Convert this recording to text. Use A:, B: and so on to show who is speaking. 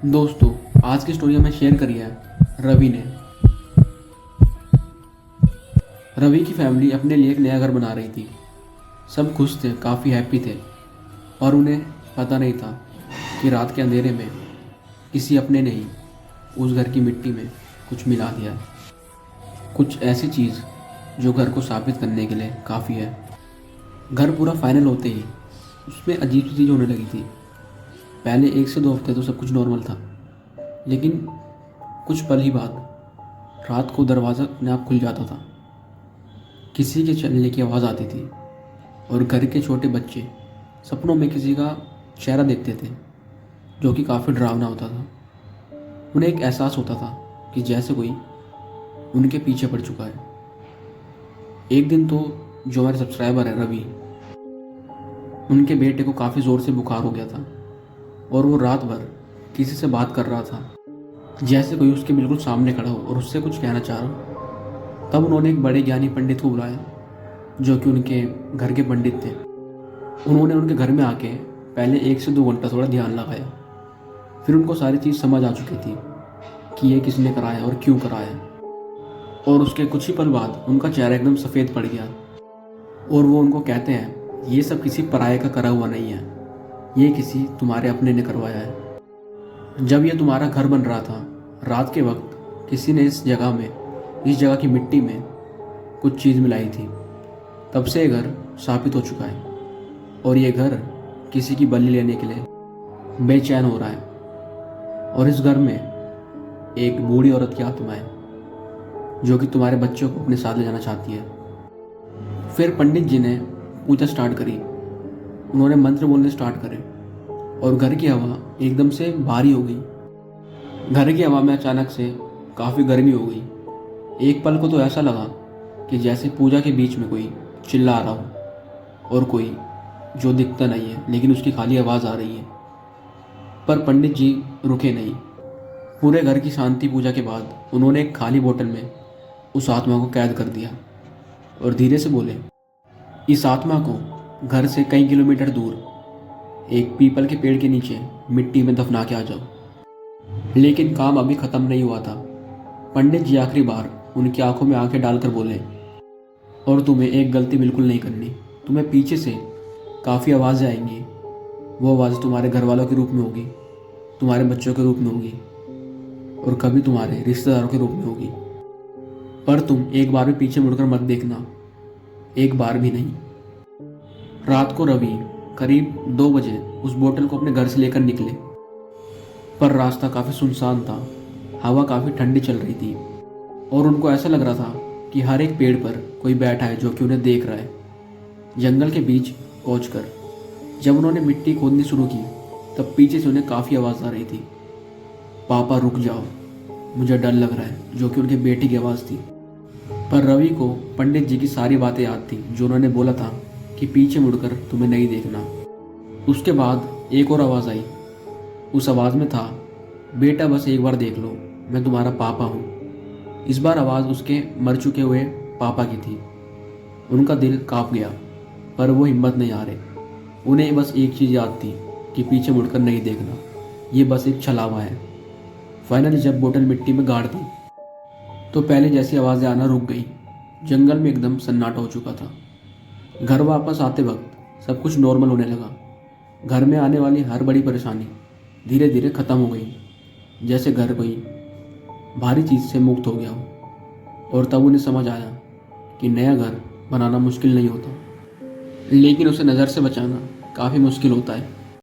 A: दोस्तों, आज की स्टोरी हमें शेयर करी है रवि ने। रवि की फैमिली अपने लिए एक नया घर बना रही थी। सब खुश थे, काफ़ी हैप्पी थे, और उन्हें पता नहीं था कि रात के अंधेरे में किसी अपने ने ही उस घर की मिट्टी में कुछ मिला दिया। कुछ ऐसी चीज़ जो घर को साबित करने के लिए काफ़ी है। घर पूरा फाइनल होते ही उसमें अजीब सी चीज़ होने लगी थी। पहले 1 से 2 हफ्ते तो सब कुछ नॉर्मल था, लेकिन कुछ पल ही बाद रात को दरवाज़ा अपने आप खुल जाता था। किसी के चलने की आवाज़ आती थी और घर के छोटे बच्चे सपनों में किसी का चेहरा देखते थे जो कि काफ़ी डरावना होता था। उन्हें एक एहसास होता था कि जैसे कोई उनके पीछे पड़ चुका है। एक दिन तो जो हमारे सब्सक्राइबर है रवि, उनके बेटे को काफ़ी ज़ोर से बुखार हो गया था और वो रात भर किसी से बात कर रहा था, जैसे कोई उसके बिल्कुल सामने खड़ा हो और उससे कुछ कहना चाह रहा हो। तब उन्होंने एक बड़े ज्ञानी पंडित को बुलाया जो कि उनके घर के पंडित थे। उन्होंने उनके घर में आके पहले 1 से 2 घंटा थोड़ा ध्यान लगाया। फिर उनको सारी चीज़ समझ आ चुकी थी कि ये किसने कराया और क्यों कराया। और उसके कुछ ही पल बाद उनका चेहरा एकदम सफ़ेद पड़ गया और वो उनको कहते हैं, ये सब किसी पराये का करा हुआ नहीं है, ये किसी तुम्हारे अपने ने करवाया है। जब ये तुम्हारा घर बन रहा था, रात के वक्त किसी ने इस जगह की मिट्टी में कुछ चीज़ मिलाई थी। तब से ये घर स्थापित हो चुका है और ये घर किसी की बलि लेने के लिए बेचैन हो रहा है। और इस घर में एक बूढ़ी औरत की आत्मा है जो कि तुम्हारे बच्चों को अपने साथ ले जाना चाहती है। फिर पंडित जी ने पूजा स्टार्ट करी। उन्होंने मंत्र बोलने स्टार्ट करे और घर की हवा एकदम से भारी हो गई। घर की हवा में अचानक से काफ़ी गर्मी हो गई। एक पल को तो ऐसा लगा कि जैसे पूजा के बीच में कोई चिल्ला रहा हो और कोई जो दिखता नहीं है लेकिन उसकी खाली आवाज़ आ रही है। पर पंडित जी रुके नहीं। पूरे घर की शांति पूजा के बाद उन्होंने एक खाली बोतल में उस आत्मा को कैद कर दिया और धीरे से बोले, इस आत्मा को घर से कई किलोमीटर दूर एक पीपल के पेड़ के नीचे मिट्टी में दफना के आ जाओ। लेकिन काम अभी ख़त्म नहीं हुआ था। पंडित जी आखिरी बार उनकी आंखों में आंखें डालकर बोले, और तुम्हें एक गलती बिल्कुल नहीं करनी। तुम्हें पीछे से काफ़ी आवाज़ें आएंगी। वो आवाज़ तुम्हारे घर वालों के रूप में होगी, तुम्हारे बच्चों के रूप में होगी और कभी तुम्हारे रिश्तेदारों के रूप में होगी। पर तुम एक बार भी पीछे मुड़कर मत देखना, एक बार भी नहीं। रात को रवि करीब 2 बजे उस बोतल को अपने घर से लेकर निकले, पर रास्ता काफ़ी सुनसान था। हवा काफ़ी ठंडी चल रही थी और उनको ऐसा लग रहा था कि हर एक पेड़ पर कोई बैठा है जो कि उन्हें देख रहा है। जंगल के बीच पहुंचकर जब उन्होंने मिट्टी खोदनी शुरू की, तब पीछे से उन्हें काफ़ी आवाज़ आ रही थी, पापा रुक जाओ, मुझे डर लग रहा है, जो कि उनके बेटे की आवाज़ थी। पर रवि को पंडित जी की सारी बातें याद थी जो उन्होंने बोला था कि पीछे मुड़कर तुम्हें नहीं देखना। उसके बाद एक और आवाज़ आई। उस आवाज़ में था, बेटा बस एक बार देख लो, मैं तुम्हारा पापा हूँ। इस बार आवाज़ उसके मर चुके हुए पापा की थी। उनका दिल काँप गया, पर वो हिम्मत नहीं हारे। उन्हें बस एक चीज़ याद थी कि पीछे मुड़कर नहीं देखना, ये बस एक छलावा है। फाइनली जब बोतल मिट्टी में गाड़ दी तो पहले जैसी आवाज़ें आना रुक गई। जंगल में एकदम सन्नाटा हो चुका था। घर वापस आते वक्त सब कुछ नॉर्मल होने लगा। घर में आने वाली हर बड़ी परेशानी धीरे धीरे ख़त्म हो गई, जैसे घर कोई भारी चीज़ से मुक्त हो गया हो। और तब उन्हें समझ आया कि नया घर बनाना मुश्किल नहीं होता, लेकिन उसे नज़र से बचाना काफ़ी मुश्किल होता है।